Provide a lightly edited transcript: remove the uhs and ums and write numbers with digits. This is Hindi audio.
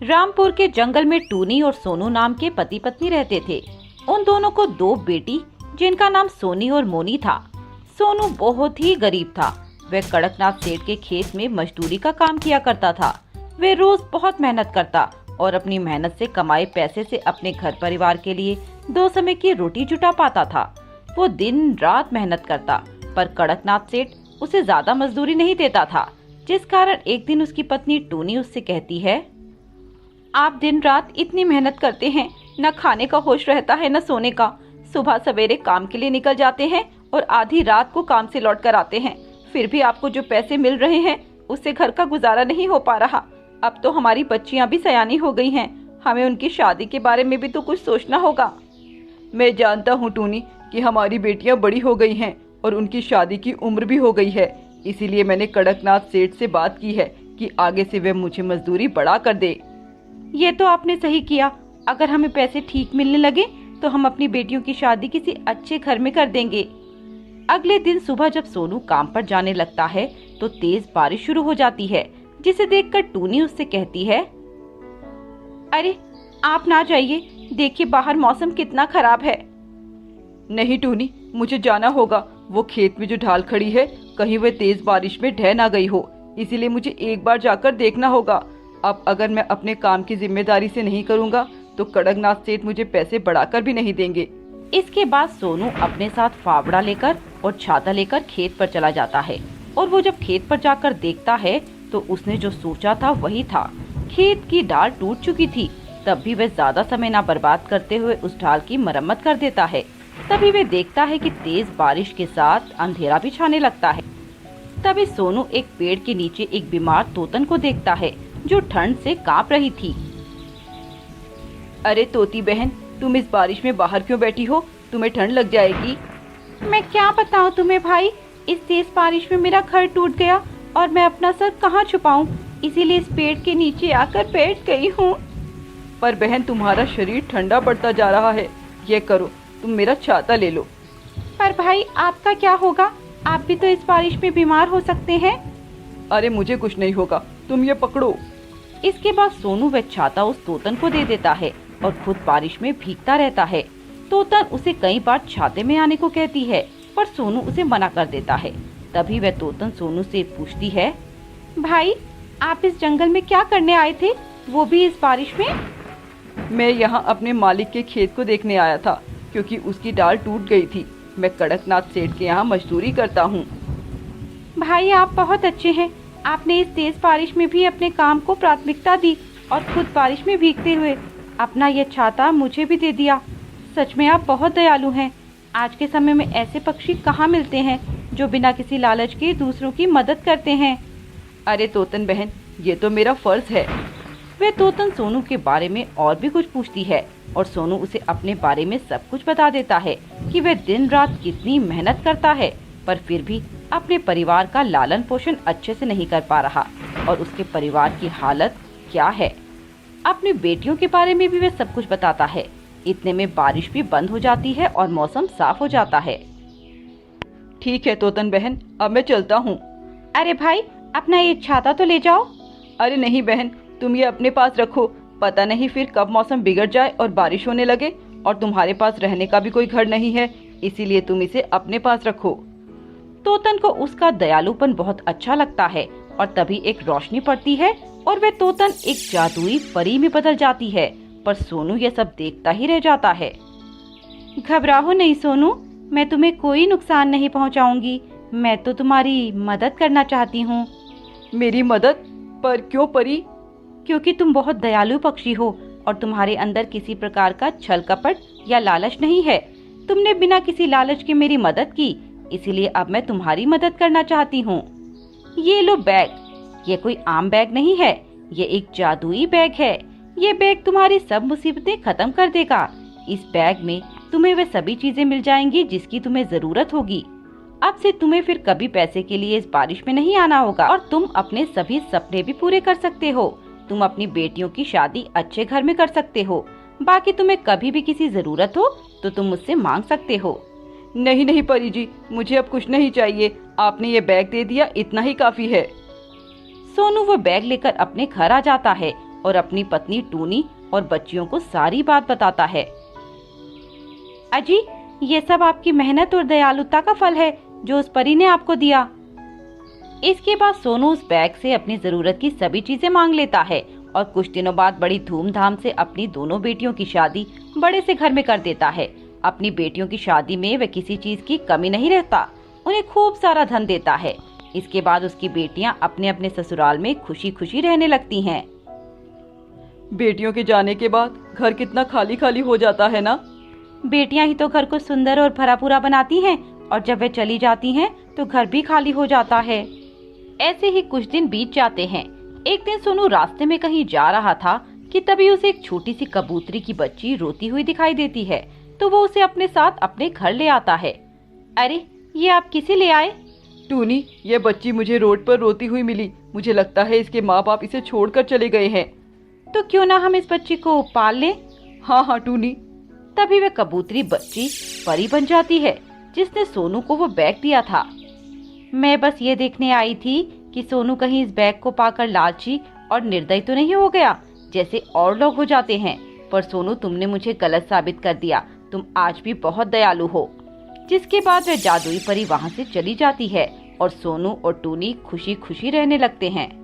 रामपुर के जंगल में टूनी और सोनू नाम के पति पत्नी रहते थे। उन दोनों को दो बेटी जिनका नाम सोनी और मोनी था। सोनू बहुत ही गरीब था। वह कड़कनाथ सेठ के खेत में मजदूरी का काम किया करता था। वह रोज बहुत मेहनत करता और अपनी मेहनत से कमाए पैसे से अपने घर परिवार के लिए 2 समय की रोटी जुटा पाता था। वो दिन रात मेहनत करता, पर कड़कनाथ सेठ उसे ज्यादा मजदूरी नहीं देता था, जिस कारण एक दिन उसकी पत्नी टूनी उससे कहती है, आप दिन रात इतनी मेहनत करते हैं, न खाने का होश रहता है न सोने का। सुबह सवेरे काम के लिए निकल जाते हैं और आधी रात को काम से लौट कर आते हैं। फिर भी आपको जो पैसे मिल रहे हैं उससे घर का गुजारा नहीं हो पा रहा। अब तो हमारी बच्चियां भी सयानी हो गई हैं, हमें उनकी शादी के बारे में भी तो कुछ सोचना होगा। मैं जानता हूँ टूनी कि हमारी बेटियां बड़ी हो गई हैं और उनकी शादी की उम्र भी हो गई है, इसीलिए मैंने कड़कनाथ सेठ से बात की है कि आगे से वे मुझे मजदूरी बढ़ा कर दे। ये तो आपने सही किया। अगर हमें पैसे ठीक मिलने लगे तो हम अपनी बेटियों की शादी किसी अच्छे घर में कर देंगे। अगले दिन सुबह जब सोनू काम पर जाने लगता है तो तेज बारिश शुरू हो जाती है, जिसे देखकर टूनी उससे कहती है, अरे आप ना जाइए, देखिए बाहर मौसम कितना खराब है। नहीं टूनी, मुझे जाना होगा। वो खेत में जो ढाल खड़ी है कहीं वह तेज बारिश में ढह ना गई हो, इसीलिए मुझे एक बार जाकर देखना होगा। अब अगर मैं अपने काम की जिम्मेदारी से नहीं करूँगा तो कड़कनाथ सेठ मुझे पैसे बढ़ाकर भी नहीं देंगे। इसके बाद सोनू अपने साथ फावड़ा लेकर और छाता लेकर खेत पर चला जाता है, और वो जब खेत पर जाकर देखता है तो उसने जो सोचा था वही था। खेत की डाल टूट चुकी थी, तब भी वह ज्यादा समय न बर्बाद करते हुए उस ढाल की मरम्मत कर देता है। तभी वह देखता है कि तेज बारिश के साथ अंधेरा भी छाने लगता है। तभी सोनू एक पेड़ के नीचे एक बीमार तोतन को देखता है जो ठंड से कांप रही थी। अरे तोती बहन, तुम इस बारिश में बाहर क्यों बैठी हो? तुम्हें ठंड लग जाएगी। मैं क्या बताऊं तुम्हें भाई, इस तेज बारिश में मेरा घर टूट गया और मैं अपना सर कहाँ छुपाऊं, इसीलिए इस पेड़ के नीचे आकर बैठ गई हूँ। पर बहन, तुम्हारा शरीर ठंडा पड़ता जा रहा है। ये करो, तुम मेरा छाता ले लो। पर भाई आपका क्या होगा? आप भी तो इस बारिश में बीमार हो सकते हैं। अरे मुझे कुछ नहीं होगा, तुम ये पकड़ो। इसके बाद सोनू वह छाता उस तोतन को दे देता है और खुद बारिश में भीगता रहता है। तोतन उसे कई बार छाते में आने को कहती है, पर सोनू उसे मना कर देता है। तभी वह तोतन सोनू से पूछती है, भाई आप इस जंगल में क्या करने आए थे, वो भी इस बारिश में? मैं यहाँ अपने मालिक के खेत को देखने आया था, क्योंकि उसकी डाल टूट गई थी। मैं कड़कनाथ सेठ के यहाँ मजदूरी करता हूँ। भाई आप बहुत अच्छे हैं, आपने इस तेज बारिश में भी अपने काम को प्राथमिकता दी और खुद बारिश में भीगते हुए अपना ये छाता मुझे भी दे दिया। सच में आप बहुत दयालु हैं। आज के समय में ऐसे पक्षी कहाँ मिलते हैं जो बिना किसी लालच के दूसरों की मदद करते हैं। अरे तोतन बहन, ये तो मेरा फर्ज है। वह तोतन सोनू के बारे में और भी कुछ पूछती है और सोनू उसे अपने बारे में सब कुछ बता देता है कि वह दिन रात कितनी मेहनत करता है, पर फिर भी अपने परिवार का लालन पोषण अच्छे से नहीं कर पा रहा और उसके परिवार की हालत क्या है। अपनी बेटियों के बारे में भी वह सब कुछ बताता है। इतने में बारिश भी बंद हो जाती है और मौसम साफ हो जाता है। ठीक है तोतन बहन, अब मैं चलता हूँ। अरे भाई अपना ये छाता तो ले जाओ। अरे नहीं बहन, तुम ये अपने पास रखो। पता नहीं फिर कब मौसम बिगड़ जाए और बारिश होने लगे, और तुम्हारे पास रहने का भी कोई घर नहीं है, इसीलिए तुम इसे अपने पास रखो। तोतन को उसका दयालुपन बहुत अच्छा लगता है और तभी एक रोशनी पड़ती है और वह तोतन एक जादुई परी में बदल जाती है, पर सोनू यह सब देखता ही रह जाता है। घबराओ नहीं सोनू, मैं तुम्हें कोई नुकसान नहीं पहुंचाऊंगी। मैं तो तुम्हारी मदद करना चाहती हूँ। मेरी मदद? पर क्यों परी? क्योंकि तुम बहुत दयालु पक्षी हो और तुम्हारे अंदर किसी प्रकार का छल कपट या लालच नहीं है। तुमने बिना किसी लालच के मेरी मदद की, इसीलिए अब मैं तुम्हारी मदद करना चाहती हूँ। ये लो बैग। ये कोई आम बैग नहीं है, ये एक जादुई बैग है। ये बैग तुम्हारी सब मुसीबतें खत्म कर देगा। इस बैग में तुम्हें वे सभी चीजें मिल जाएंगी जिसकी तुम्हें जरूरत होगी। अब से तुम्हें फिर कभी पैसे के लिए इस बारिश में नहीं आना होगा और तुम अपने सभी सपने भी पूरे कर सकते हो। तुम अपनी बेटियों की शादी अच्छे घर में कर सकते हो। बाकी तुम्हें कभी भी किसी जरूरत हो तो तुम मुझसे मांग सकते हो। नहीं नहीं परी जी, मुझे अब कुछ नहीं चाहिए। आपने ये बैग दे दिया, इतना ही काफी है। सोनू वो बैग लेकर अपने घर आ जाता है और अपनी पत्नी टूनी और बच्चियों को सारी बात बताता है। अजी, ये सब आपकी मेहनत और दयालुता का फल है जो उस परी ने आपको दिया। इसके बाद सोनू उस बैग से अपनी जरूरत की सभी चीजें मांग लेता है और कुछ दिनों बाद बड़ी धूमधाम से अपनी दोनों बेटियों की शादी बड़े से घर में कर देता है। अपनी बेटियों की शादी में वह किसी चीज की कमी नहीं रहता, उन्हें खूब सारा धन देता है। इसके बाद उसकी बेटियां अपने अपने ससुराल में खुशी खुशी रहने लगती हैं। बेटियों के जाने के बाद घर कितना खाली खाली हो जाता है ना। बेटियां ही तो घर को सुंदर और भरा पूरा बनाती हैं और जब वे चली जाती हैं तो घर भी खाली हो जाता है। ऐसे ही कुछ दिन बीत जाते हैं। एक दिन सोनू रास्ते में कहीं जा रहा था कि तभी उसे एक छोटी सी कबूतरी की बच्ची रोती हुई दिखाई देती है, तो वो उसे अपने साथ अपने घर ले आता है। अरे, ये आप किसे ले आए? टूनी, ये बच्ची मुझे रोड पर रोती हुई मिली। मुझे लगता है इसके माँ बाप इसे छोड़कर चले गए हैं। तो क्यों ना हम इस बच्ची को पाल लें? हाँ हाँ टूनी। तभी वह कबूतरी बच्ची परी बन जाती है जिसने सोनू को वो बैग दिया था। मैं बस ये देखने आई थी कि सोनू कहीं इस बैग को पाकर लालची और निर्दयी तो नहीं हो गया जैसे और लोग हो जाते हैं। पर सोनू, तुमने मुझे गलत साबित कर दिया। तुम आज भी बहुत दयालु हो। जिसके बाद वह जादुई परी वहाँ से चली जाती है और सोनू और टूनी खुशी खुशी रहने लगते हैं।